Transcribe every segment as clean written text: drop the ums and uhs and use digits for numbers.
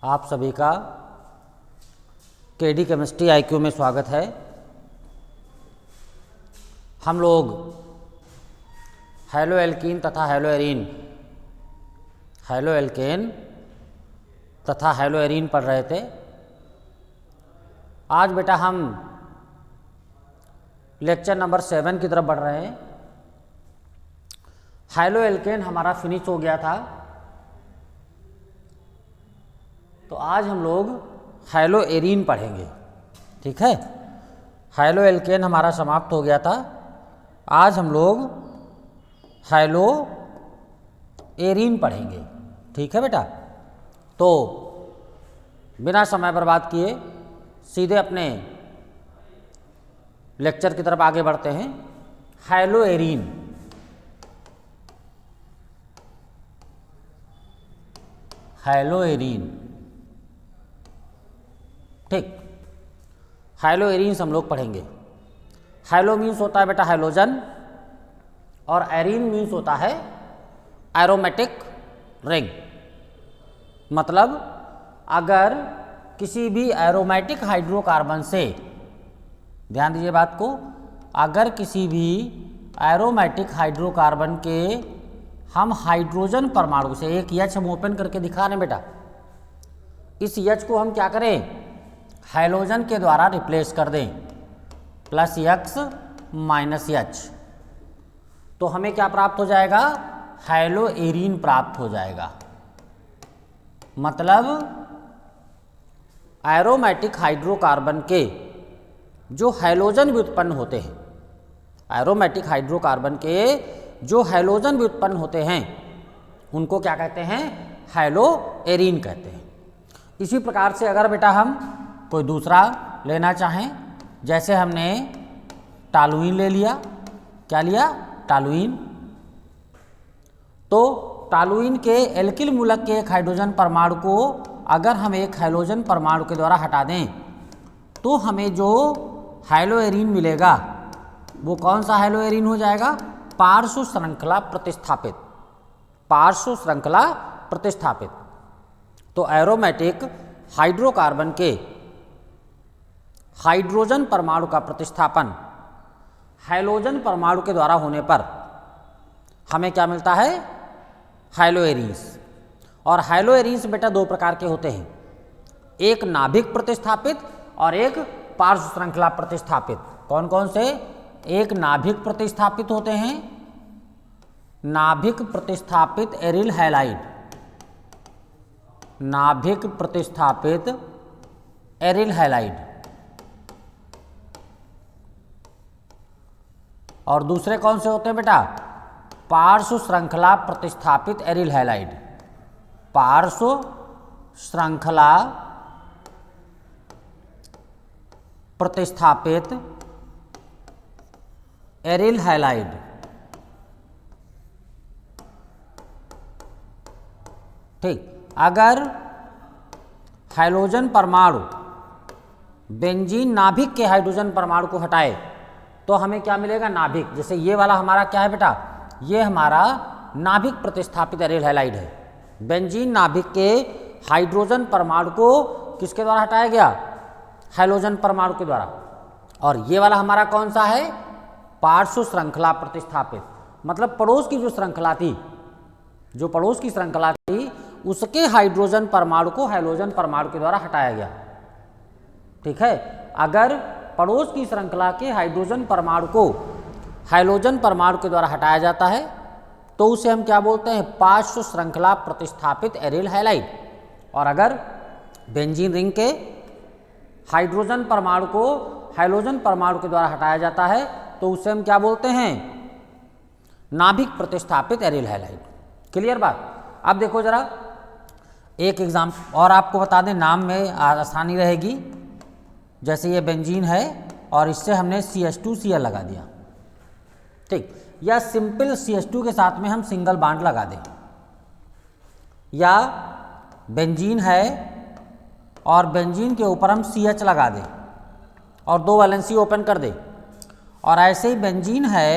आप सभी का केडी केमिस्ट्री आईक्यू में स्वागत है। हम लोग हैलो एल्कीन तथा हैलो एरीन तथा हैलो एरीन पढ़ रहे थे। आज बेटा हम लेक्चर नंबर 7 की तरफ बढ़ रहे हैं। हैलो एल्केन हमारा फिनिश हो गया था, तो आज हम लोग हैलो एरीन पढ़ेंगे। ठीक है, हैलो एल्केन हमारा समाप्त हो गया था, आज हम लोग हैलो एरीन पढ़ेंगे। ठीक है बेटा, तो बिना समय बर्बाद किए सीधे अपने लेक्चर की तरफ आगे बढ़ते हैं। हैलो एरीन, हैलो एरीन, ठीक, हैलो एरीन हम लोग पढ़ेंगे। हैलो मीन्स होता है बेटा हैलोजन, और एरीन मीन्स होता है एरोमेटिक रिंग। मतलब अगर किसी भी एरोमेटिक हाइड्रोकार्बन से, ध्यान दीजिए बात को, अगर किसी भी एरोमेटिक हाइड्रोकार्बन के हम हाइड्रोजन परमाणु से, एक एच हम ओपन करके दिखा रहे हैं बेटा, इस एच को हम क्या करें, हैलोजन के द्वारा रिप्लेस कर दें, प्लस एक्स माइनस एच, तो हमें क्या प्राप्त हो जाएगा, हैलो एरीन प्राप्त हो जाएगा। मतलब एरोमेटिक हाइड्रोकार्बन के जो हैलोजन व्युत्पन्न होते हैं, एरोमेटिक हाइड्रोकार्बन के जो हैलोजन व्युत्पन्न होते हैं, उनको क्या कहते हैं, हैलो एरीन कहते हैं। इसी प्रकार से अगर बेटा हम कोई दूसरा लेना चाहें, जैसे हमने टॉलुइन ले लिया, क्या लिया, टॉलुइन, तो टॉलुइन के एल्किल मूलक के एक हाइड्रोजन परमाणु को अगर हम एक हैलोजन परमाणु के द्वारा हटा दें, तो हमें जो हैलो एरीन मिलेगा वो कौन सा हैलो एरीन हो जाएगा, पार्श्व श्रृंखला प्रतिस्थापित, पार्श्व श्रृंखला प्रतिस्थापित। तो एरोमेटिक हाइड्रोकार्बन के हाइड्रोजन परमाणु का प्रतिस्थापन हैलोजन परमाणु के द्वारा होने पर हमें क्या मिलता है, हैलो एरीन्स। और हैलो एरीन्स बेटा दो प्रकार के होते हैं, एक नाभिक प्रतिस्थापित और एक पार्श्व श्रृंखला प्रतिस्थापित। कौन कौन से, एक नाभिक प्रतिस्थापित होते हैं, नाभिक प्रतिस्थापित एरिल हैलाइड, नाभिक प्रतिस्थापित एरिल हैलाइड, और दूसरे कौन से होते हैं बेटा, पार्श्व श्रृंखला प्रतिस्थापित एरिल हैलाइड, पार्श्व श्रृंखला प्रतिस्थापित एरिल हैलाइड। ठीक, अगर हाइड्रोजन परमाणु बेंजीन नाभिक के हाइड्रोजन परमाणु को हटाए तो हमें क्या मिलेगा, नाभिक। जैसे ये वाला हमारा क्या है बेटा, ये हमारा नाभिक प्रतिस्थापित एरिल हैलाइड है। बेंजीन नाभिक के हाइड्रोजन परमाणु को किसके द्वारा हटाया गया, हैलोजन परमाणु के द्वारा। और ये वाला हमारा कौन सा है, पार्श्व श्रृंखला प्रतिस्थापित। मतलब पड़ोस की जो श्रृंखला थी, जो पड़ोस की श्रृंखला थी, उसके हाइड्रोजन परमाणु को हैलोजन परमाणु के द्वारा हटाया गया। ठीक है, अगर पड़ोस की श्रृंखला के हाइड्रोजन परमाणु को हैलोजन परमाणु के द्वारा हटाया जाता है तो उसे हम क्या बोलते हैं, पार्श्व श्रृंखला प्रतिस्थापित एरिल हैलाइड। और अगर बेंजीन रिंग के हाइड्रोजन परमाणु को हैलोजन परमाणु के द्वारा हटाया जाता है तो उसे हम क्या बोलते हैं, नाभिक प्रतिस्थापित एरिल हैलाइड। क्लियर बात। अब देखो जरा एक एग्जाम और आपको बता दें, नाम में आसानी रहेगी। जैसे ये बेंजीन है और इससे हमने CH2Cl लगा दिया, ठीक, या सिंपल CH2 के साथ में हम सिंगल बॉन्ड लगा दें, या बेंजीन है और बेंजीन के ऊपर हम CH लगा दें और दो वैलेंसी ओपन कर दें, और ऐसे ही बेंजीन है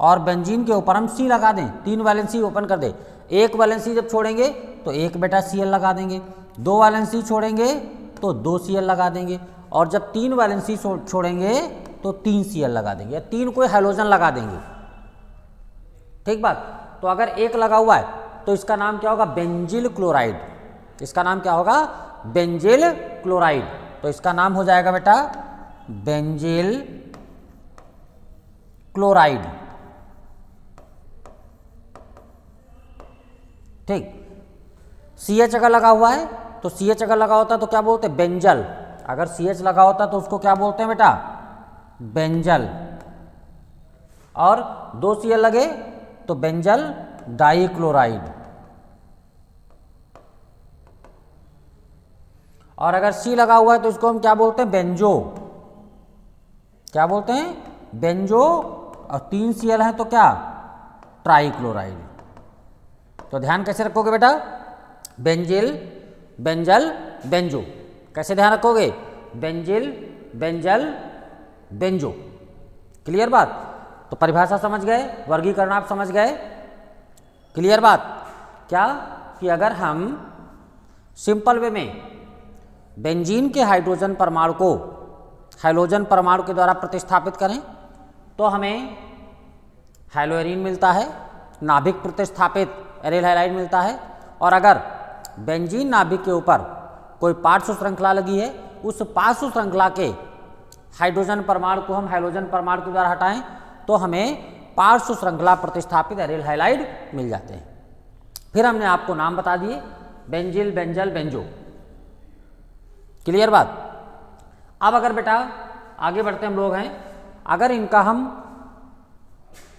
और बेंजीन के ऊपर हम सी लगा दें, 3 वैलेंसी ओपन कर दें, 1 वैलेंसी जब छोड़ेंगे तो 1 बेटा Cl लगा देंगे, 2 वैलेंसी छोड़ेंगे तो 2 Cl लगा देंगे, और जब 3 वैलेंसी छोड़ेंगे तो 3 Cl लगा देंगे, या 3 कोई हैलोजन लगा देंगे। ठीक बात। तो अगर 1 लगा हुआ है तो इसका नाम क्या होगा? Benzyl chloride. इसका नाम क्या होगा? Benzyl chloride. तो इसका नाम हो जाएगा बेटा बेंजिल क्लोराइड। ठीक। CH अगर लगा हुआ है तो CH अगर लगा होता तो क्या बोलते हैं? बेंजल। अगर CH लगा होता तो उसको क्या बोलते हैं बेटा? बेंजल। और 2 Cl लगे तो बेंजल डाइक्लोराइड। और अगर C लगा हुआ है तो इसको हम क्या बोलते हैं? बेंजो। क्या बोलते हैं? बेंजो। और 3 Cl है तो क्या? ट्राइक्लोराइड। तो ध्यान कैसे रखोगे बेटा? Benzyl, benzal, benzo. कैसे ध्यान रखोगे? Benzyl, benzal, banjo. क्लियर बात? तो परिभाषा समझ गए, वर्गीकरण आप समझ गए। क्लियर बात? क्या कि अगर हम सिंपल वे में बेंजीन के हाइड्रोजन परमाणु को हैलोजन परमाणु के द्वारा प्रतिस्थापित करें तो हमें हैलोएरीन मिलता है, नाभिक प्रतिस्थापित एरिल हैलाइड मिलता है। और अगर बेंजीन नाभिक के ऊपर कोई पार्श्व श्रृंखला लगी है, उस पार्श्व श्रृंखला के हाइड्रोजन परमाणु को हम हैलोजन परमाणु के द्वारा हटाएं तो हमें पार्श्व श्रृंखला प्रतिस्थापित एरिल हैलाइड मिल जाते हैं। फिर हमने आपको नाम बता दिए, बेंजिल, बेंजल, बेंजो। क्लियर बात? अब अगर बेटा आगे बढ़ते हम लोग हैं, अगर इनका हम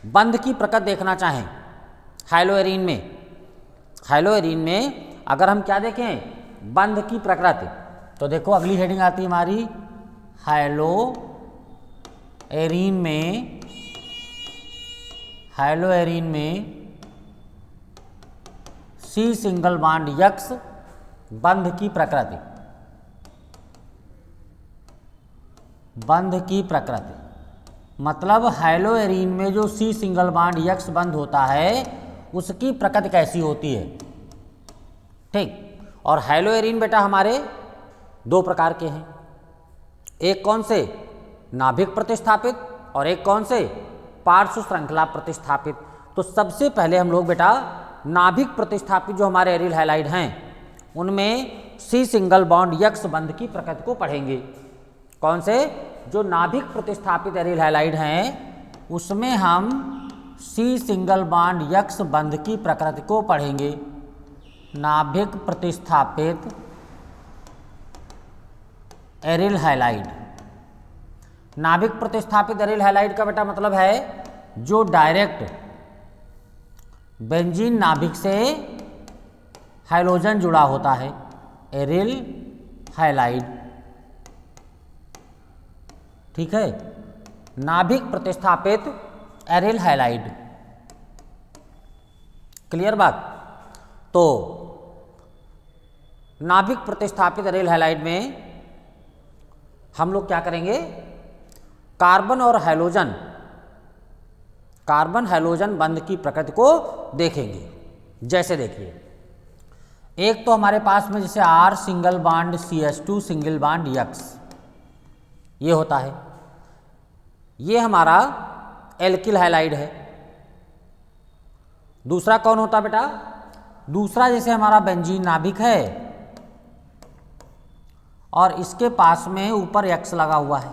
बंध की प्रकृति देखना चाहें हैलोएरीन में अगर हम क्या देखें? बंध की प्रकृति, तो देखो अगली हेडिंग आती है हमारी हैलोएरीन में C सिंगल बॉन्ड यक्स बंध की प्रकृति। बंध की प्रकृति मतलब हैलोएरीन में जो C सिंगल बॉन्ड यक्स बंध होता है उसकी प्रकृति कैसी होती है। ठीक। और हैलोएरीन बेटा हमारे 2 प्रकार के हैं, एक कौन से? नाभिक प्रतिस्थापित, और एक कौन से? पार्श्व श्रृंखला प्रतिस्थापित। तो सबसे पहले हम लोग बेटा नाभिक प्रतिस्थापित जो हमारे एरिल हैलाइड हैं उनमें C सिंगल बॉन्ड यक्स बंध की प्रकृति को पढ़ेंगे। कौन से? जो नाभिक प्रतिस्थापित एरिल हैलाइड हैं उसमें हम C सिंगल बॉन्ड यक्स बंध की प्रकृति को पढ़ेंगे। नाभिक प्रतिस्थापित एरिल हैलाइड। नाभिक प्रतिस्थापित एरिल हैलाइड का बेटा मतलब है जो डायरेक्ट बेंजीन नाभिक से हैलोजन जुड़ा होता है, एरिल हैलाइड। ठीक है, नाभिक प्रतिस्थापित एरिल हैलाइड। क्लियर बात? तो नाभिक प्रतिस्थापित एरिल हैलाइड में हम लोग क्या करेंगे? कार्बन हैलोजन बंध की प्रकृति को देखेंगे। जैसे देखिए, एक तो हमारे पास में जैसे R single bond CH2 single bond x ये होता है, ये हमारा एल्किल हैलाइड है। दूसरा कौन होता बेटा? दूसरा जैसे हमारा बेंजीन नाभिक है और इसके पास में ऊपर एक्स लगा हुआ है।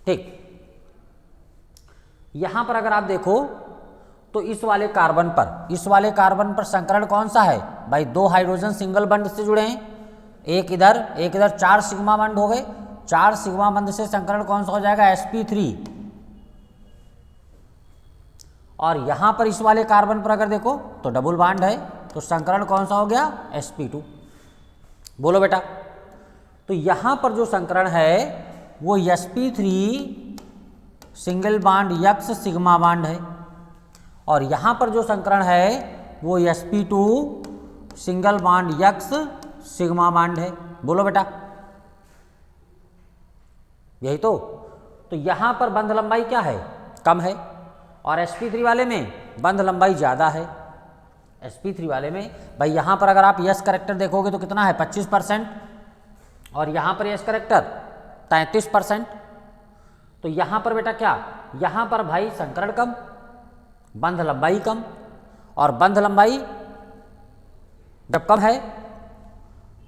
ठीक, यहां पर अगर आप देखो तो इस वाले कार्बन पर संकरण कौन सा है भाई? 2 हाइड्रोजन सिंगल बंध से जुड़े हैं, एक इधर 4 सिग्मा बंध हो गए। 4 सिग्मा बंध से संकरण कौन सा हो जाएगा? sp3। और यहां पर इस वाले कार्बन पर अगर देखो तो डबल बॉन्ड है, तो संकरण कौन सा हो गया? sp2। बोलो बेटा। तो यहां पर जो संकरण है वो sp3 single bond x sigma bond है, और यहां पर जो संकरण है वो sp2 single bond x sigma bond है। बोलो बेटा, यही तो। तो यहां पर बंध लंबाई क्या है? कम है, और sp3 वाले में बंध लंबाई ज़्यादा है। sp3 वाले में भाई यहाँ पर अगर आप यस करेक्टर देखोगे तो कितना है 25%, और यहाँ पर यस करेक्टर 33%। तो यहाँ पर बेटा क्या, यहाँ पर भाई संकरण कम, बंध लंबाई कम, और बंध लंबाई जब कम है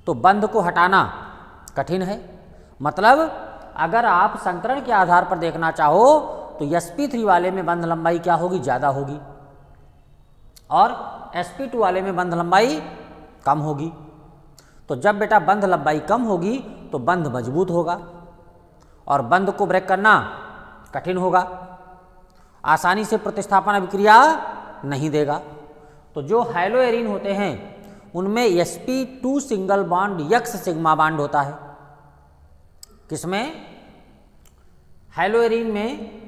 तो बंध को हटाना कठिन है। मतलब अगर आप संकरण के आधार पर देखना चाहो तो sp3 वाले में बंध लंबाई क्या होगी, ज़्यादा होगी, और sp2 वाले में बंध लंबाई कम होगी। तो जब बेटा बंध लंबाई कम होगी तो बंध मजबूत होगा और बंध को ब्रेक करना कठिन होगा, आसानी से प्रतिस्थापन अभिक्रिया नहीं देगा। तो जो हैलोएरिन होते हैं उनमें sp2 single bond x sigma bond होता है। किसमें, हैलोएरिन में,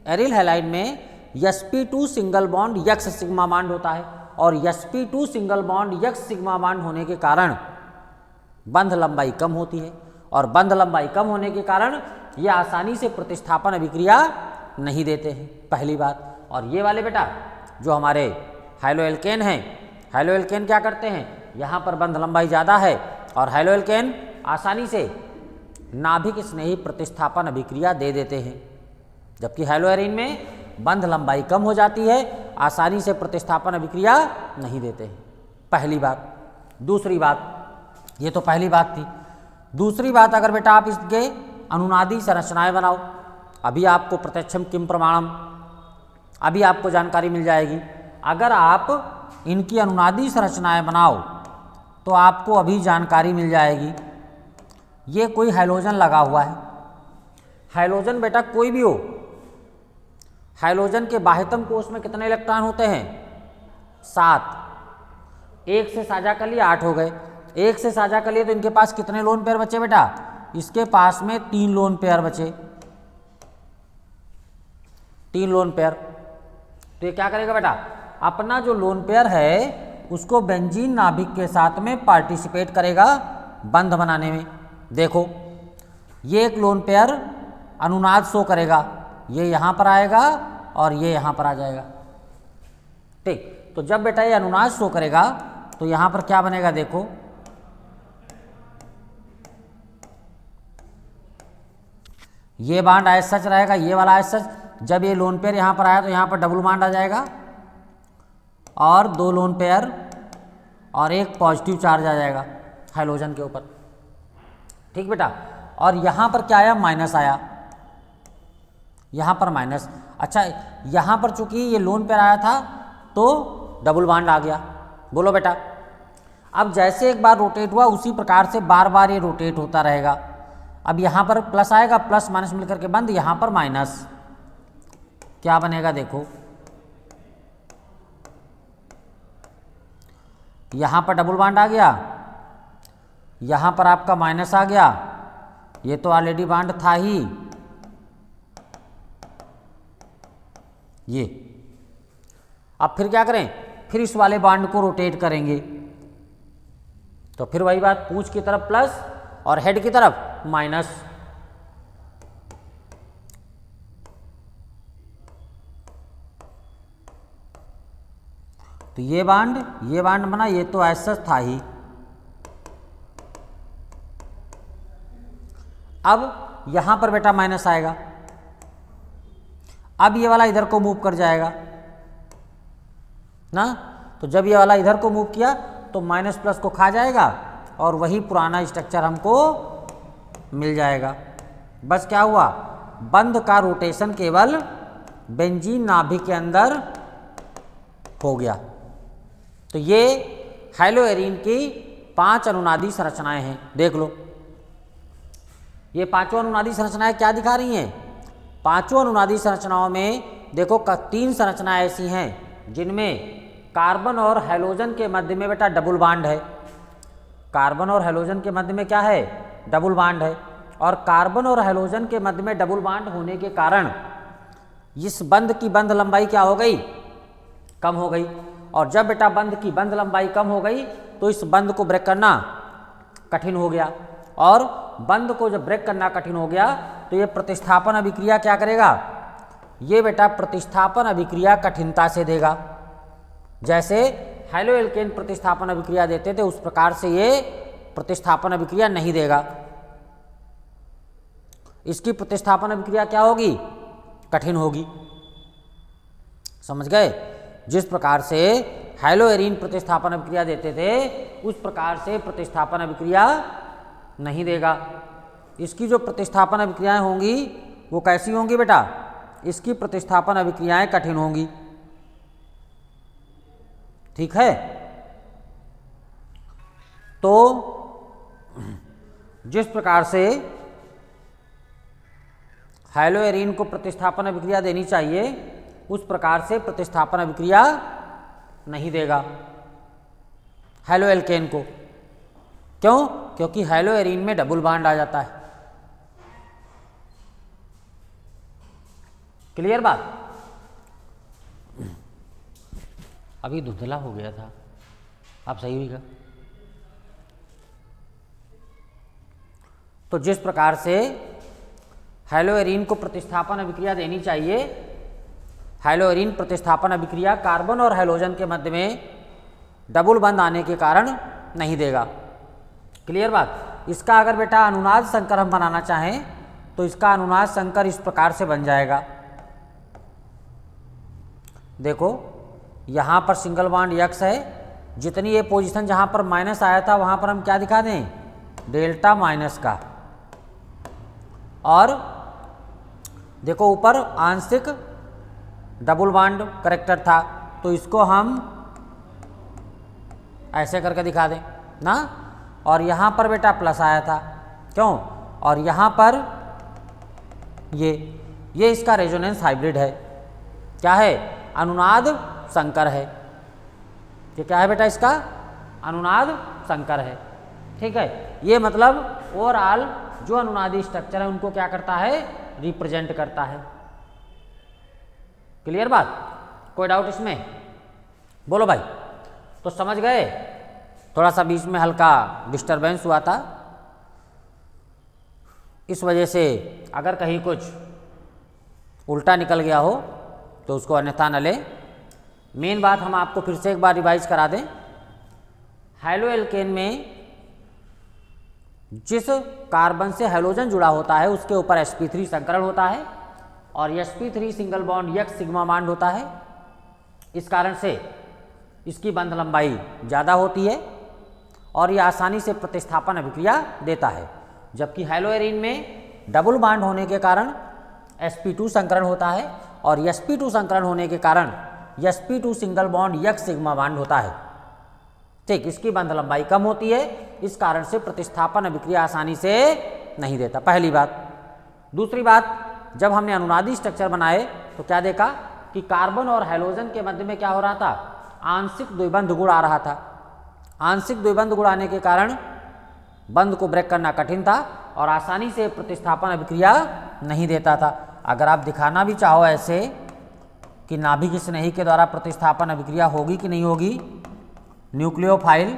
एरिल हैलाइड में sp2 single bond x sigma bond होता है, और sp2 single bond x sigma bond होने के कारण बंध लंबाई कम होती है, और बंध लंबाई कम होने के कारण ये आसानी से प्रतिस्थापन अभिक्रिया नहीं देते हैं, पहली बात। और ये वाले बेटा जो हमारे हैलोएल्केन हैं, हैलोएल्केन क्या करते हैं, यहाँ पर बंध लंबाई ज़्यादा है और हैलोएल्केन आसानी से नाभिक स्नेही प्रतिस्थापन अभिक्रिया दे देते हैं, जबकि हैलोएरिन में बंध लंबाई कम हो जाती है, आसानी से प्रतिस्थापन अभिक्रिया नहीं देते हैं, पहली बात। दूसरी बात, ये तो पहली बात थी। दूसरी बात, अगर बेटा आप इसके अनुनादी संरचनाएं बनाओ, अभी आपको प्रत्यक्षम किम प्रमाणम, अभी आपको जानकारी मिल जाएगी। अगर आप इनकी अनुनादी संरचनाएं बनाओ तो आपको अभी जानकारी मिल जाएगी। ये कोई हैलोजन लगा हुआ है, हैलोजन बेटा कोई भी हो, हैलोजन के बाह्यतम कोष में कितने इलेक्ट्रॉन होते हैं, 7। एक से साझा कर लिए 8 हो गए, एक से साझा कर लिए तो इनके पास कितने लोन पेयर बचे बेटा, इसके पास में 3 लोन पेयर बचे, 3 लोन पेयर। तो ये क्या करेगा बेटा, अपना जो लोन पेयर है उसको बेंजीन नाभिक के साथ में पार्टिसिपेट करेगा बंध बनाने में। देखो ये एक लोन पेयर अनुनाद शो करेगा, ये यहाँ पर आएगा और ये यहाँ पर आ जाएगा, ठीक। तो जब बेटा ये अनुनाद शो करेगा तो यहाँ पर क्या बनेगा, देखो ये बांड एज सच रहेगा, ये वाला एज सच। जब ये लोन पेयर यहाँ पर आया तो यहाँ पर डबल बांड आ जाएगा और 2 लोन पेयर और एक पॉजिटिव चार्ज आ जाएगा हैलोजन के ऊपर, ठीक बेटा। और यहाँ पर क्या आया, माइनस आया, यहाँ पर माइनस। अच्छा, यहाँ पर चूंकि ये लोन पेयर आया था तो डबल बांड आ गया। बोलो बेटा, अब जैसे एक बार रोटेट हुआ उसी प्रकार से बार बार ये रोटेट होता रहेगा। अब यहाँ पर प्लस आएगा, प्लस माइनस मिलकर के बंद, यहाँ पर माइनस, क्या बनेगा देखो, यहाँ पर डबल बांड आ गया, यहाँ पर आपका माइनस आ गया, ये तो ऑलरेडी बांड था ही, ये। अब फिर क्या करें, फिर इस वाले बांड को रोटेट करेंगे, तो फिर वही बात, पूंछ की तरफ प्लस और हेड की तरफ माइनस। तो ये बांड बना, ये तो ऐसा था ही। अब यहां पर बेटा माइनस आएगा, अब ये वाला इधर को मूव कर जाएगा ना, तो जब ये वाला इधर को मूव किया तो माइनस प्लस को खा जाएगा और वही पुराना स्ट्रक्चर हमको मिल जाएगा। बस क्या हुआ, बंध का रोटेशन केवल बेंजीन नाभिक के अंदर हो गया। तो ये हैलोएरिन की 5 अनुनादी संरचनाएं हैं, देख लो। ये 5 अनुनादी संरचनाएं क्या दिखा रही हैं, 5 अनुनादी संरचनाओं में देखो 3 संरचनाएं ऐसी हैं जिनमें कार्बन और हैलोजन के मध्य में बेटा डबल बांड है। कार्बन और हैलोजन के मध्य में क्या है, डबल बांड है। और कार्बन और हैलोजन के मध्य में डबल बांड होने के कारण इस बंध की बंध लंबाई क्या हो गई, कम हो गई। और जब बेटा बंध की बंध लंबाई कम हो गई तो इस बंध को ब्रेक करना कठिन हो गया, और बंध को जब ब्रेक करना कठिन हो गया तो ये प्रतिस्थापन अभिक्रिया क्या करेगा, ये बेटा प्रतिस्थापन अभिक्रिया कठिनता से देगा। जैसे हैलो एल्केन प्रतिस्थापन अभिक्रिया देते थे उस प्रकार से ये प्रतिस्थापन अभिक्रिया नहीं देगा। इसकी प्रतिस्थापन अभिक्रिया क्या होगी? कठिन होगी। समझ गए? जिस प्रकार से हैलो एरीन प्रतिस्थापन अभिक्रिया देते थे उस प्रकार से प्रतिस्थापन अभिक्रिया नहीं देगा। इसकी जो प्रतिस्थापन अभिक्रियाएं होंगी वो कैसी होंगी बेटा? इसकी प्रतिस्थापन अभिक्रियाएं कठिन होंगी। ठीक है। तो जिस प्रकार से हैलो एरीन को प्रतिस्थापन अभिक्रिया देनी चाहिए उस प्रकार से प्रतिस्थापन अभिक्रिया नहीं देगा हैलो एल्केन को। क्यों? क्योंकि हैलो एरीन में डबल बॉन्ड आ जाता है। क्लियर बात? अभी धुंधला हो गया था, अब सही होगा। तो जिस प्रकार से हैलो एरीन को प्रतिस्थापन अभिक्रिया देनी चाहिए, हैलो एरीन प्रतिस्थापन अभिक्रिया कार्बन और हैलोजन के मध्य में डबल बंध आने के कारण नहीं देगा। क्लियर बात? इसका अगर बेटा अनुनाद संकर हम बनाना चाहें तो इसका अनुनाद संकर इस प्रकार से बन जाएगा। देखो यहाँ पर सिंगल बॉन्ड यक्स है, जितनी ये पोजीशन जहाँ पर माइनस आया था वहाँ पर हम क्या दिखा दें? डेल्टा माइनस का। और देखो ऊपर आंशिक डबल बॉन्ड करेक्टर था तो इसको हम ऐसे करके दिखा दें ना। और यहाँ पर बेटा प्लस आया था, क्यों? और यहाँ पर ये इसका रेजोनेंस हाइब्रिड है। क्या है? अनुनाद संकर है। ये क्या है बेटा? इसका अनुनाद संकर है। ठीक है। ये मतलब ओवरऑल जो अनुनादी स्ट्रक्चर है उनको क्या करता है? रिप्रेजेंट करता है। क्लियर बात? कोई डाउट इसमें? बोलो भाई। तो समझ गए? थोड़ा सा बीच में हल्का डिस्टरबेंस हुआ था, इस वजह से अगर कहीं कुछ उल्टा निकल गया हो तो उसको अन्यथा न ले। मेन बात हम आपको फिर से एक बार रिवाइज करा दें। हैलो एल्केन में जिस कार्बन से हैलोजन जुड़ा होता है उसके ऊपर sp3 संकरण होता है और sp3 single bond x sigma bond होता है। इस कारण से इसकी बंध लंबाई ज़्यादा होती है और यह आसानी से प्रतिस्थापन अभिक्रिया देता है। जबकि हैलो एरीन में डबल बॉन्ड होने के कारण sp2 संकरण होता है और sp2 संकरण होने के कारण sp2 single bond x sigma bond होता है। ठीक, इसकी बंध लंबाई कम होती है, इस कारण से प्रतिस्थापन अभिक्रिया आसानी से नहीं देता। पहली बात। दूसरी बात, जब हमने अनुनादी स्ट्रक्चर बनाए तो क्या देखा कि कार्बन और हैलोजन के मध्य में क्या हो रहा था? आंशिक द्विबंध गुण आ रहा था। आंशिक द्विबंध गुण आने के कारण बंध को ब्रेक करना कठिन था और आसानी से प्रतिस्थापन अभिक्रिया नहीं देता था। अगर आप दिखाना भी चाहो ऐसे कि नाभिक स्नेही के द्वारा प्रतिस्थापन अभिक्रिया होगी कि नहीं होगी न्यूक्लियोफाइल,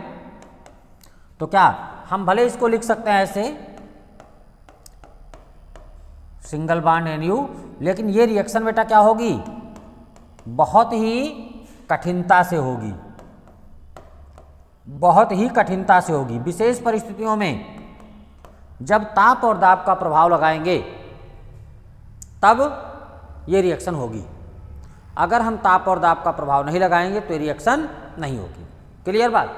तो क्या हम भले इसको लिख सकते हैं ऐसे सिंगल बॉन्ड NU, लेकिन ये रिएक्शन बेटा क्या होगी? बहुत ही कठिनता से होगी, बहुत ही कठिनता से होगी। विशेष परिस्थितियों में जब ताप और दाब का प्रभाव लगाएंगे तब ये रिएक्शन होगी। अगर हम ताप और दाब का प्रभाव नहीं लगाएंगे तो ये रिएक्शन नहीं होगी। क्लियर बात?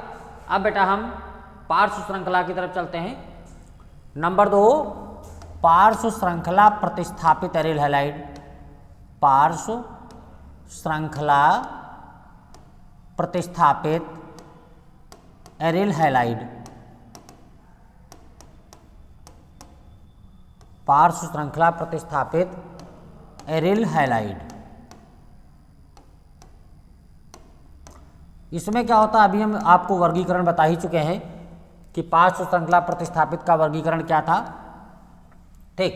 अब बेटा हम पार्श्व श्रृंखला की तरफ चलते हैं। नंबर 2, पार्श्व श्रृंखला प्रतिस्थापित एरिल हैलाइड। पार्श्व श्रृंखला प्रतिस्थापित एरिल हैलाइड। पार्श्व श्रृंखला प्रतिस्थापित एरिल हैलाइड। इसमें क्या होता है? अभी हम आपको वर्गीकरण बता ही चुके हैं कि पार्श्व श्रृंखला प्रतिस्थापित का वर्गीकरण क्या था। ठीक,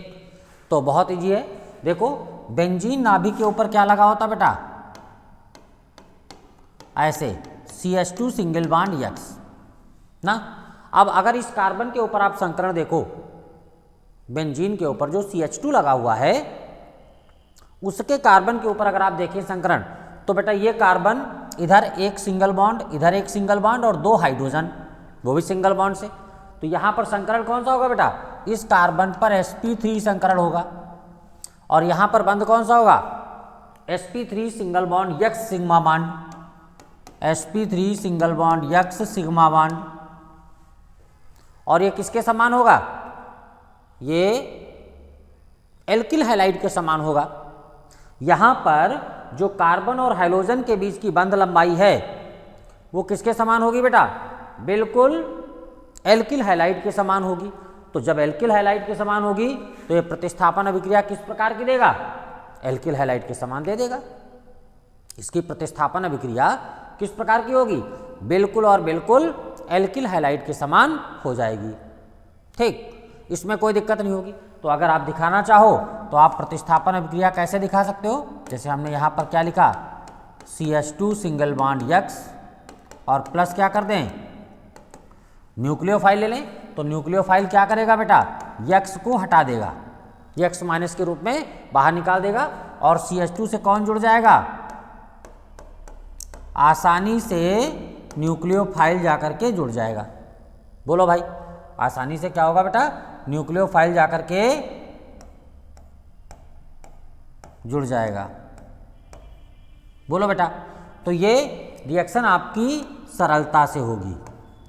तो बहुत ईजी है। देखो बेंजीन नाभिक के ऊपर क्या लगा होता बेटा? ऐसे CH2 सिंगल बॉन्ड यक्स ना। अब अगर इस कार्बन के ऊपर आप संकरण देखो, बेंजीन के ऊपर जो CH2 लगा हुआ है उसके कार्बन के ऊपर अगर आप देखें संकरण, तो बेटा ये कार्बन इधर एक सिंगल बॉन्ड, इधर एक सिंगल बॉन्ड और 2 हाइड्रोजन, वो भी सिंगल बॉन्ड से। तो यहाँ पर संकरण कौन सा होगा बेटा, इस कार्बन पर sp3 संकरण होगा, और यहाँ पर बंध कौन सा होगा, sp3 single bond x sigma bond, sp3 single bond x sigma bond. और ये किसके समान होगा, ये एल्किल हैलाइड के समान होगा। यहाँ पर जो कार्बन और हाइड्रोजन के बीच की बंध लंबाई है वो किसके समान होगी बेटा, बिल्कुल एल्किल हैलाइड के समान होगी। तो जब एल्किल हैलाइड के समान होगी तो ये प्रतिस्थापन अभिक्रिया किस प्रकार की देगा, एल्किल हैलाइड के समान दे देगा। इसकी प्रतिस्थापन अभिक्रिया किस प्रकार की होगी, बिल्कुल और बिल्कुल एल्किल हैलाइड के समान हो जाएगी। ठीक, इसमें कोई दिक्कत नहीं होगी। तो अगर आप दिखाना चाहो तो आप प्रतिस्थापन अभिक्रिया कैसे दिखा सकते हो, जैसे हमने यहाँ पर क्या लिखा, CH2 सिंगल बॉन्ड X और प्लस क्या कर दें, न्यूक्लियोफाइल ले लें। तो न्यूक्लियोफाइल क्या करेगा बेटा, X को हटा देगा, X माइनस के रूप में बाहर निकाल देगा, और CH2 से कौन जुड़ जाएगा, आसानी से न्यूक्लियोफाइल जाकर के जुड़ जाएगा। बोलो भाई, आसानी से क्या होगा बेटा, न्यूक्लियोफाइल जाकर के जुड़ जाएगा। बोलो बेटा, तो ये रिएक्शन आपकी सरलता से होगी।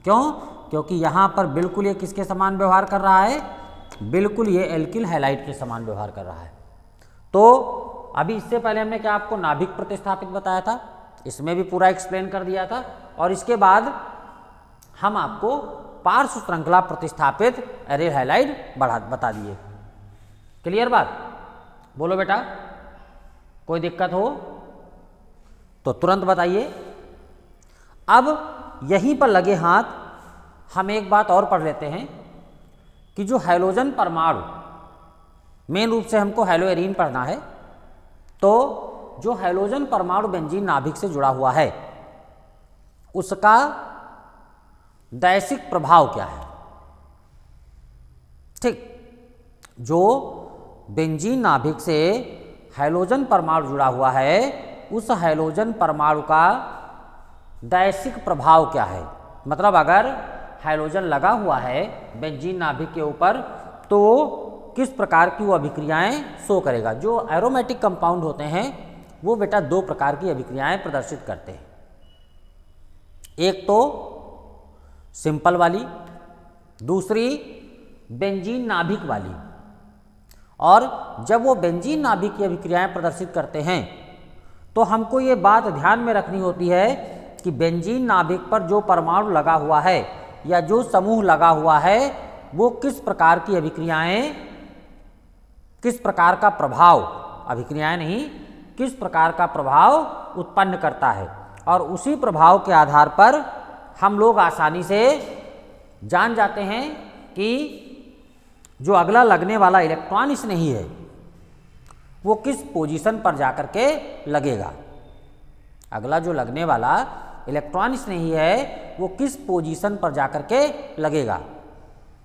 क्यों, क्योंकि यहाँ पर बिल्कुल ये किसके समान व्यवहार कर रहा है, बिल्कुल ये एल्किल हैलाइड के समान व्यवहार कर रहा है। तो अभी इससे पहले हमने क्या आपको नाभिक प्रतिस्थापित बताया था, इसमें भी पूरा एक्सप्लेन कर दिया था, और इसके बाद हम आपको पार्श्व श्रृंखला प्रतिस्थापित एरिल हैलाइड बता दिए। क्लियर बात, बोलो बेटा, कोई दिक्कत हो तो तुरंत बताइए। अब यहीं पर लगे हाथ हम एक बात और पढ़ लेते हैं कि जो हैलोजन परमाणु, मेन रूप से हमको हैलोएरीन पढ़ना है, तो जो हैलोजन परमाणु बेंजीन नाभिक से जुड़ा हुआ है उसका दैशिक प्रभाव क्या है। ठीक, जो बेंजीन नाभिक से हैलोजन परमाणु जुड़ा हुआ है उस हैलोजन परमाणु का दैशिक प्रभाव क्या है, मतलब अगर हैलोजन लगा हुआ है बेंजीन नाभिक के ऊपर तो किस प्रकार की वो अभिक्रियाएं शो करेगा। जो एरोमेटिक कंपाउंड होते हैं वो बेटा 2 प्रकार की अभिक्रियाएं प्रदर्शित करते हैं, एक तो सिंपल वाली, दूसरी बेंजीन नाभिक वाली। और जब वो बेंजीन नाभिक की अभिक्रियाएं प्रदर्शित करते हैं तो हमको ये बात ध्यान में रखनी होती है कि बेंजीन नाभिक पर जो परमाणु लगा हुआ है या जो समूह लगा हुआ है वो किस प्रकार की अभिक्रियाएं, किस प्रकार का प्रभाव, अभिक्रियाएं नहीं, किस प्रकार का प्रभाव उत्पन्न करता है। और उसी प्रभाव के आधार पर हम लोग आसानी से जान जाते हैं कि जो अगला लगने वाला इलेक्ट्रॉन इसमें ही है वो किस पोजीशन पर जाकर के लगेगा। अगला जो लगने वाला इलेक्ट्रॉन इसमें ही है वो किस पोजीशन पर जाकर के लगेगा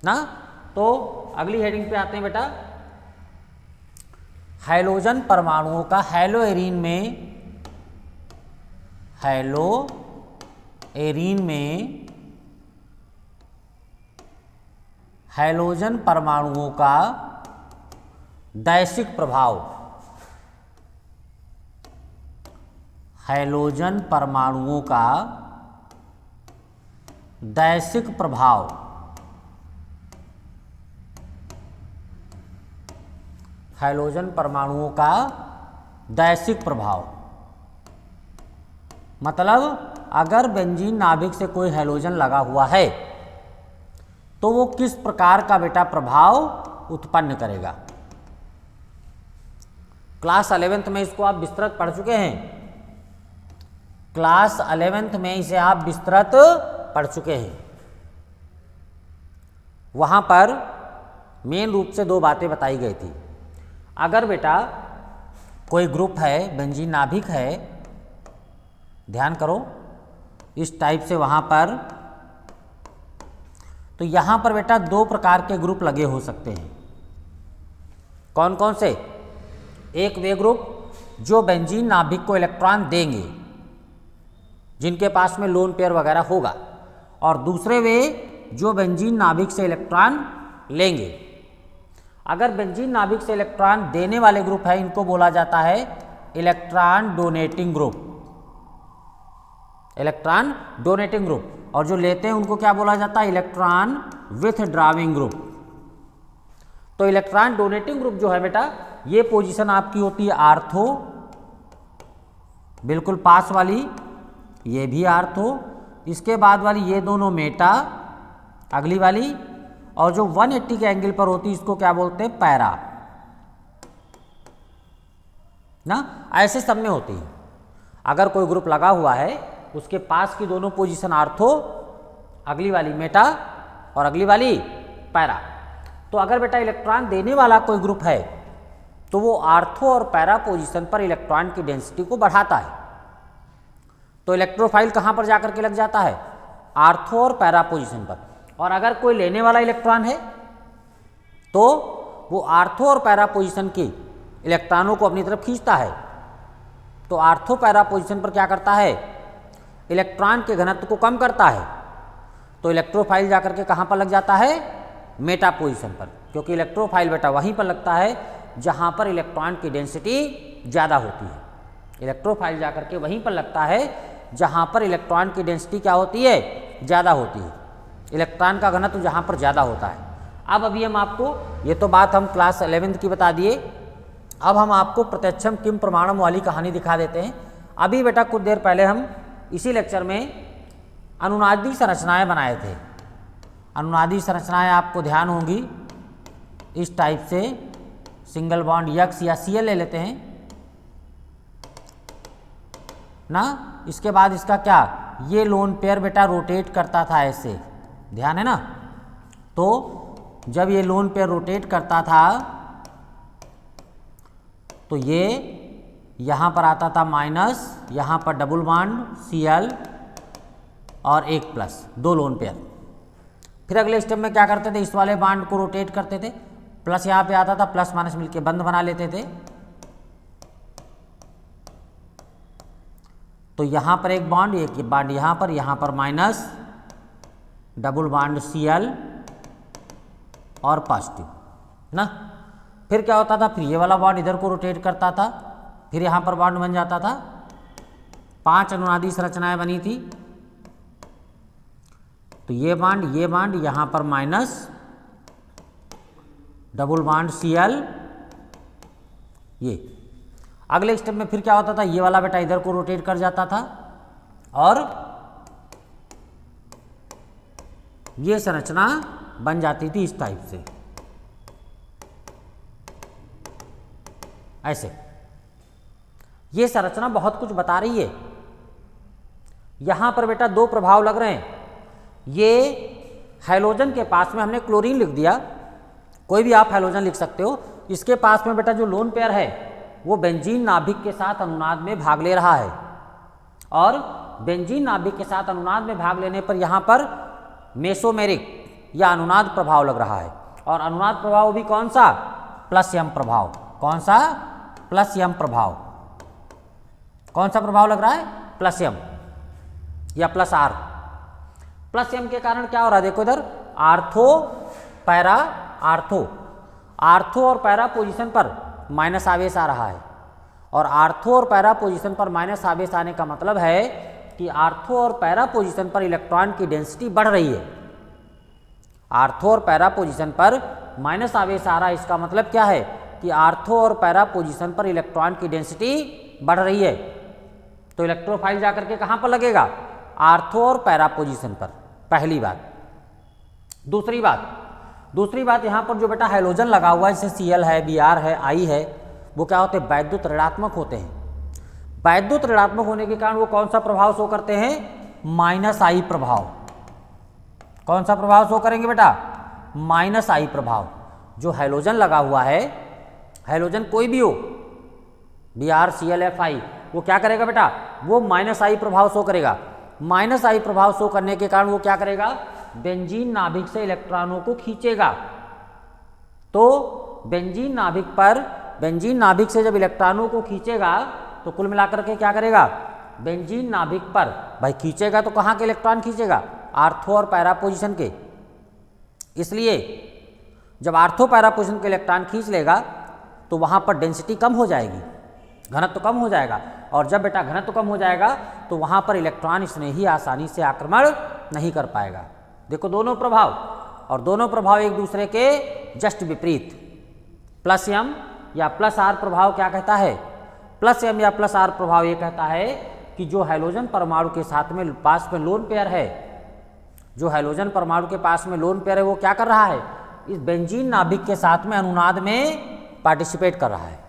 ना। तो अगली हेडिंग पे आते हैं बेटा, हैलोजन परमाणुओं का हैलोएरीन में हैलोजन परमाणुओं का दैशिक प्रभाव, हैलोजन परमाणुओं का दैशिक प्रभाव, हैलोजन परमाणुओं का दैशिक प्रभाव मतलब अगर बेंजीन नाभिक से कोई हैलोजन लगा हुआ है तो वो किस प्रकार का बेटा प्रभाव उत्पन्न करेगा। क्लास 11th में इसको आप विस्तृत पढ़ चुके हैं, क्लास 11th में इसे आप विस्तृत पढ़ चुके हैं। वहाँ पर मेन रूप से 2 बातें बताई गई थी। अगर बेटा कोई ग्रुप है, बेंजीन नाभिक है, ध्यान करो इस टाइप से वहाँ पर, तो यहाँ पर बेटा 2 प्रकार के ग्रुप लगे हो सकते हैं। कौन कौन से, एक वे ग्रुप जो बेंजीन नाभिक को इलेक्ट्रॉन देंगे, जिनके पास में लोन पेयर वगैरह होगा, और दूसरे वे जो बेंजीन नाभिक से इलेक्ट्रॉन लेंगे। अगर बेंजीन नाभिक से इलेक्ट्रॉन देने वाले ग्रुप है, इनको बोला जाता है electron donating group, electron donating group, और जो लेते हैं उनको क्या बोला जाता है, इलेक्ट्रॉन विथड्रॉविंग ग्रुप। तो इलेक्ट्रॉन डोनेटिंग ग्रुप जो है बेटा, ये पोजीशन आपकी होती है आर्थो, बिल्कुल पास वाली, ये भी आर्थो, इसके बाद वाली ये दोनों मेटा, अगली वाली, और जो 180 के एंगल पर होती है इसको क्या बोलते हैं, पैरा ना। ऐसे सब में होती है। अगर कोई ग्रुप लगा हुआ है, उसके पास की दोनों पोजीशन आर्थो, अगली वाली मेटा और अगली वाली पैरा। तो अगर बेटा इलेक्ट्रॉन देने वाला कोई ग्रुप है तो वो आर्थो और पैरा पोजीशन पर इलेक्ट्रॉन की डेंसिटी को बढ़ाता है। तो इलेक्ट्रोफाइल कहाँ पर जाकर के लग जाता है, आर्थो और पैरा पोजीशन पर। और अगर कोई लेने वाला इलेक्ट्रॉन है तो वो आर्थो और पैरा पोजीशन के इलेक्ट्रॉनों को अपनी तरफ खींचता है। तो आर्थो पैरा पोजीशन पर क्या करता है, इलेक्ट्रॉन के घनत्व को कम करता है। तो इलेक्ट्रोफाइल जाकर के कहाँ पर लग जाता है, मेटा पोजीशन पर, क्योंकि इलेक्ट्रोफाइल बेटा वहीं पर लगता है जहाँ पर इलेक्ट्रॉन की डेंसिटी ज़्यादा होती है। इलेक्ट्रोफाइल जाकर के वहीं पर लगता है जहाँ पर इलेक्ट्रॉन की डेंसिटी क्या होती है, ज़्यादा होती है, इलेक्ट्रॉन का घनत्व जहाँ पर ज़्यादा होता है। अब अभी हम आपको, ये तो बात हम क्लास 11th की बता दिए, अब हम आपको प्रत्यक्षम किम प्रमाणम वाली कहानी दिखा देते हैं। अभी बेटा कुछ देर पहले हम इसी लेक्चर में अनुनादी संरचनाएं बनाए थे। अनुनादी संरचनाएं आपको ध्यान होंगी इस टाइप से, सिंगल बॉन्ड यक्स या Cl ले लेते हैं ना। इसके बाद इसका क्या, ये लोन पेयर बेटा रोटेट करता था ऐसे, ध्यान है ना। तो जब ये लोन पेयर रोटेट करता था तो ये यहाँ पर आता था माइनस, यहाँ पर डबल बॉन्ड Cl और एक प्लस, दो लोन पेयर। फिर अगले स्टेप में क्या करते थे, इस वाले बॉन्ड को रोटेट करते थे, प्लस यहाँ पे आता था, प्लस माइनस मिलके बंद बना लेते थे। तो यहाँ पर एक बॉन्ड, एक बॉन्ड यहाँ पर माइनस, डबल बॉन्ड Cl और पॉजिटिव ना। फिर क्या होता था, फिर ये वाला बॉन्ड इधर को रोटेट करता था, फिर यहाँ पर बॉन्ड बन जाता था। 5 अनुनादी संरचनाएं बनी थी। तो ये बॉन्ड यहाँ पर माइनस, डबल बॉन्ड Cl, ये। अगले स्टेप में फिर क्या होता था, ये वाला बेटा इधर को रोटेट कर जाता था और ये संरचना बन जाती थी इस टाइप से, ऐसे। ये संरचना बहुत कुछ बता रही है। यहां पर बेटा 2 प्रभाव लग रहे हैं। ये हैलोजन के पास में हमने क्लोरीन लिख दिया, कोई भी आप हैलोजन लिख सकते हो। इसके पास में बेटा जो लोन पेयर है वो बेंजीन नाभिक के साथ अनुनाद में भाग ले रहा है, और बेंजीन नाभिक के साथ अनुनाद में भाग लेने पर यहाँ पर मेसोमेरिक या अनुनाद प्रभाव लग रहा है। और अनुनाद प्रभाव भी कौन सा, प्लस यम प्रभाव। कौन सा, प्लस यम प्रभाव। कौन सा प्रभाव लग रहा है, प्लस यम या प्लस आर। प्लस यम के कारण क्या हो रहा है, देखो इधर आर्थो पैरा, आर्थो और पैरा पोजीशन पर माइनस आवेश आ रहा है। और आर्थो और पैरा पोजीशन पर माइनस आवेश आने का मतलब है कि आर्थो और पैरा पोजीशन पर इलेक्ट्रॉन की डेंसिटी बढ़ रही है। आर्थो और पैरा पोजीशन पर माइनस आवेश आ रहा है, इसका मतलब क्या है कि आर्थो और पैरा पोजीशन पर इलेक्ट्रॉन की डेंसिटी बढ़ रही है। तो इलेक्ट्रोफाइल जाकर के कहाँ पर लगेगा, आर्थो और पैरा पोजीशन पर, पहली बात। दूसरी बात यहाँ पर जो बेटा हैलोजन लगा हुआ है, जैसे Cl है, Br है, I है, वो क्या होते हैं, वैद्युत ऋणात्मक होते हैं। वैद्युत ऋणात्मक होने के कारण वो कौन सा प्रभाव शो करते हैं, माइनस I प्रभाव। कौन सा प्रभाव शो करेंगे बेटा, माइनस I प्रभाव। जो हैलोजन लगा हुआ है, हैलोजन कोई भी हो, Br, Cl, Fi, वो क्या करेगा बेटा, वो माइनस I प्रभाव शो करेगा। माइनस I प्रभाव शो करने के कारण वो क्या करेगा, बेंजीन नाभिक से इलेक्ट्रॉनों को खींचेगा। तो बेंजीन नाभिक पर बेंजीन नाभिक से जब इलेक्ट्रॉनों को खींचेगा तो कुल मिलाकर के क्या करेगा, बेंजीन नाभिक पर भाई खींचेगा तो कहाँ के इलेक्ट्रॉन खींचेगा, आर्थो और पैरा पोजीशन के। इसलिए जब आर्थो पैरा पोजीशन के इलेक्ट्रॉन खींच लेगा तो वहाँ पर डेंसिटी कम हो जाएगी, घनत्व कम हो जाएगा, और जब बेटा घनत्व कम हो जाएगा तो वहाँ पर इलेक्ट्रॉन स्नेही आसानी से आक्रमण नहीं कर पाएगा। देखो दोनों प्रभाव, और दोनों प्रभाव एक दूसरे के जस्ट विपरीत। प्लस एम या प्लस आर प्रभाव क्या कहता है, प्लस एम या प्लस आर प्रभाव ये कहता है कि जो हाइड्रोजन परमाणु के साथ में पास में लोन पेयर है, जो हाइड्रोजन परमाणु के पास में लोन पेयर है वो क्या कर रहा है, इस बेंजीन नाभिक के साथ में अनुनाद में पार्टिसिपेट कर रहा है,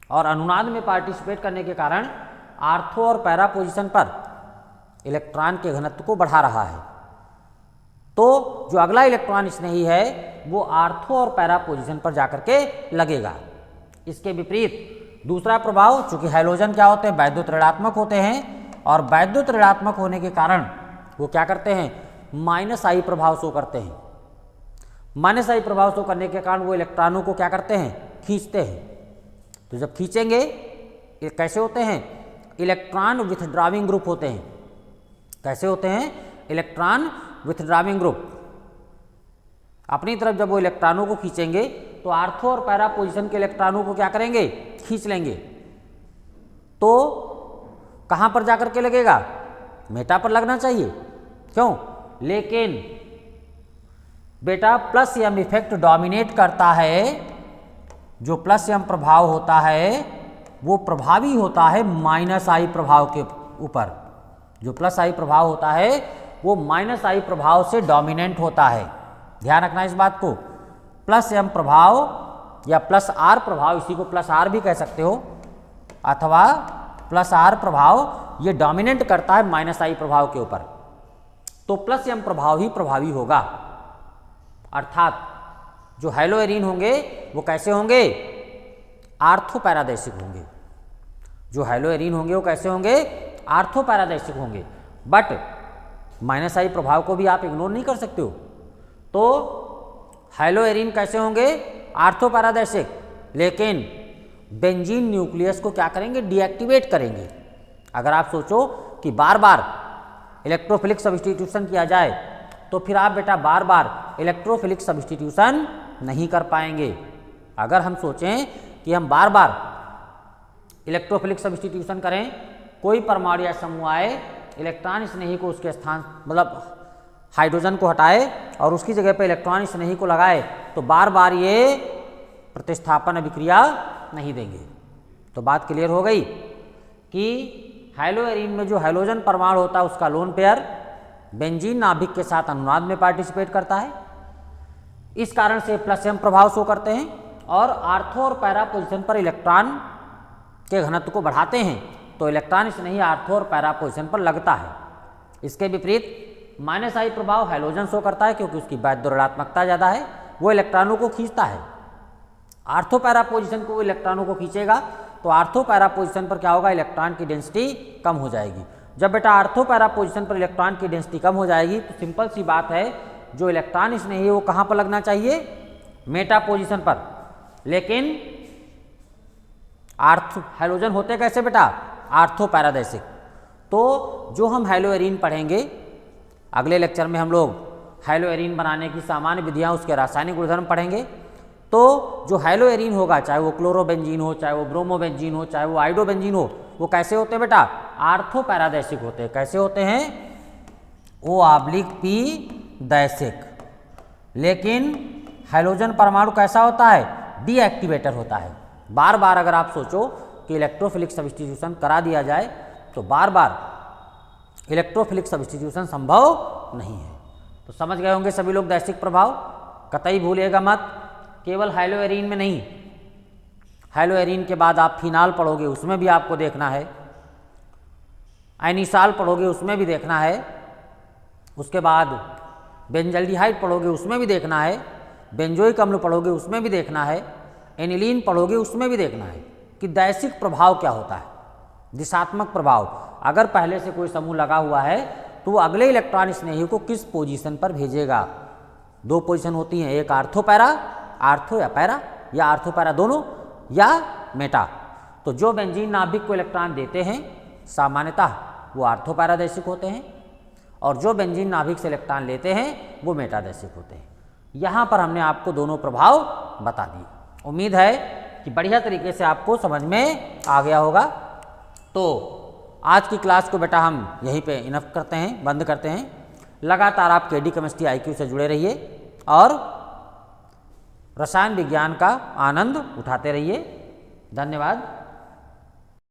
और अनुनाद में पार्टिसिपेट करने के कारण आर्थो और पैरा पोजीशन पर इलेक्ट्रॉन के घनत्व को बढ़ा रहा है। तो जो अगला इलेक्ट्रॉन स्नेही है वो आर्थो और पैरा पोजीशन पर जाकर के लगेगा। इसके विपरीत दूसरा प्रभाव, चूंकि हाइड्रोजन क्या होते हैं, वैद्युत ऋणात्मक होते हैं, और वैद्युत ऋणात्मक होने के कारण वो क्या करते हैं, माइनस आई प्रभाव शो करते हैं। माइनस आई प्रभाव शो करने के कारण वो इलेक्ट्रॉनों को क्या करते हैं, खींचते हैं। तो जब खींचेंगे ये कैसे होते हैं, इलेक्ट्रॉन विथड्राविंग ग्रुप होते हैं। कैसे होते हैं, इलेक्ट्रॉन विथड्राविंग ग्रुप। अपनी तरफ जब वो इलेक्ट्रॉनों को खींचेंगे तो आर्थो और पैरा पोजीशन के इलेक्ट्रॉनों को क्या करेंगे, खींच लेंगे। तो कहां पर जाकर के लगेगा, मेटा पर लगना चाहिए, क्यों, लेकिन बेटा प्लस एम इफेक्ट डोमिनेट करता है। जो प्लस एम प्रभाव होता है वो प्रभावी होता है माइनस आई प्रभाव के ऊपर। जो प्लस आई प्रभाव होता है वो माइनस आई प्रभाव से डोमिनेंट होता है। ध्यान रखना इस बात को। प्लस एम प्रभाव या प्लस आर प्रभाव, इसी को प्लस आर भी कह सकते हो, अथवा प्लस आर प्रभाव ये डोमिनेंट करता है माइनस आई प्रभाव के ऊपर। तो प्लस एम प्रभाव ही प्रभावी होगा। अर्थात जो हैलोएरीन होंगे वो कैसे होंगे, आर्थो पैरादैशिक होंगे। जो हैलोएरीन होंगे वो कैसे होंगे, आर्थो पैरादैशिक होंगे। बट माइनस आई प्रभाव को भी आप इग्नोर नहीं कर सकते हो। तो हैलोएरीन कैसे होंगे, आर्थो पैरादैशिक, लेकिन बेंजीन न्यूक्लियस को क्या करेंगे, डीएक्टिवेट करेंगे। अगर आप सोचो कि बार बार इलेक्ट्रोफिलिक सब्स्टिट्यूशन किया जाए तो फिर आप बेटा बार बार इलेक्ट्रोफिलिक सब्स्टिट्यूशन नहीं कर पाएंगे। अगर हम सोचें कि हम बार बार इलेक्ट्रोफिलिक सब्स्टिट्यूशन करें, कोई परमाणु या समूह आए, इलेक्ट्रॉन स्नेही को उसके स्थान मतलब हाइड्रोजन को हटाए और उसकी जगह पर इलेक्ट्रॉन स्नेही को लगाए, तो बार बार ये प्रतिस्थापन अभिक्रिया नहीं देंगे। तो बात क्लियर हो गई कि हैलोएरीन में जो हैलोजन परमाणु होता है उसका लोन पेयर बेंजीन नाभिक के साथ अनुनाद में पार्टिसिपेट करता है। इस कारण से प्लस एम प्रभाव शो करते हैं और आर्थो और पैरा पोजीशन पर इलेक्ट्रॉन के घनत्व को बढ़ाते हैं, तो इलेक्ट्रॉन स्नेही आर्थो और पैरा पोजीशन पर लगता है। इसके विपरीत माइनस आई प्रभाव हैलोजन शो करता है, क्योंकि उसकी वैद्युत ऋणात्मकता ज़्यादा है, वो इलेक्ट्रॉनों को खींचता है। आर्थो पैरा पोजीशन को वो इलेक्ट्रॉनों को खींचेगा, तो आर्थो पैरा पोजीशन पर क्या होगा, इलेक्ट्रॉन की डेंसिटी कम हो जाएगी। जब बेटा आर्थो पैरा पोजीशन पर इलेक्ट्रॉन की डेंसिटी कम हो जाएगी तो सिंपल सी बात है, जो इलेक्ट्रॉन स्नेही है वो कहाँ पर लगना चाहिए, मेटा पोजीशन पर। लेकिन आर्थो हैलोजन होते कैसे बेटा, आर्थो पैरादैशिक। तो जो हम हैलोएरीन पढ़ेंगे अगले लेक्चर में, हम लोग हैलोएरीन बनाने की सामान्य विधियाँ, उसके रासायनिक गुणधर्म पढ़ेंगे। तो जो हैलोएरीन होगा, चाहे वो क्लोरोबेंजीन हो, चाहे वो ब्रोमोबेंजीन हो, चाहे वो आइडोबेंजीन हो, वो कैसे होते हैं बेटा, आर्थो पैरादैशिक होते हैं। कैसे होते हैं, O/P दैशिक। लेकिन हैलोजन परमाणु कैसा होता है, डीएक्टिवेटर होता है। बार बार अगर आप सोचो कि इलेक्ट्रोफिलिक सब्स्टिट्यूशन करा दिया जाए तो बार बार इलेक्ट्रोफिलिक सब्स्टिट्यूशन संभव नहीं है। तो समझ गए होंगे सभी लोग दैशिक प्रभाव, कतई भूलिएगा मत। केवल हैलोएरीन में नहीं, हैलोएरीन के बाद आप फिनाल पढ़ोगे, उसमें भी आपको देखना है। एनिसाल पढ़ोगे, उसमें भी देखना है। उसके बाद बेंजल्डिहाइड पढ़ोगे, उसमें भी देखना है। बेंजोइक अम्ल पढ़ोगे, उसमें भी देखना है। एनिलीन पढ़ोगे, उसमें भी देखना है कि दैशिक प्रभाव क्या होता है, दिशात्मक प्रभाव। अगर पहले से कोई समूह लगा हुआ है तो वो अगले इलेक्ट्रॉन स्नेही को किस पोजीशन पर भेजेगा। दो पोजीशन होती हैं, एक आर्थो पैरा, आर्थो या पैरा, या आर्थो पैरा दोनों, या मेटा। तो जो बेंजीन नाभिक को इलेक्ट्रॉन देते हैं सामान्यतः वो ऑर्थोपैरादैशिक होते हैं, और जो बेंजीन नाभिक से इलेक्ट्रॉन लेते हैं वो मेटादैशिक होते हैं। यहाँ पर हमने आपको दोनों प्रभाव बता दिए। उम्मीद है कि बढ़िया तरीके से आपको समझ में आ गया होगा। तो आज की क्लास को बेटा हम यहीं पे इनफ करते हैं, बंद करते हैं। लगातार आप केडी केमिस्ट्री IQ से जुड़े रहिए और रसायन विज्ञान का आनंद उठाते रहिए। धन्यवाद।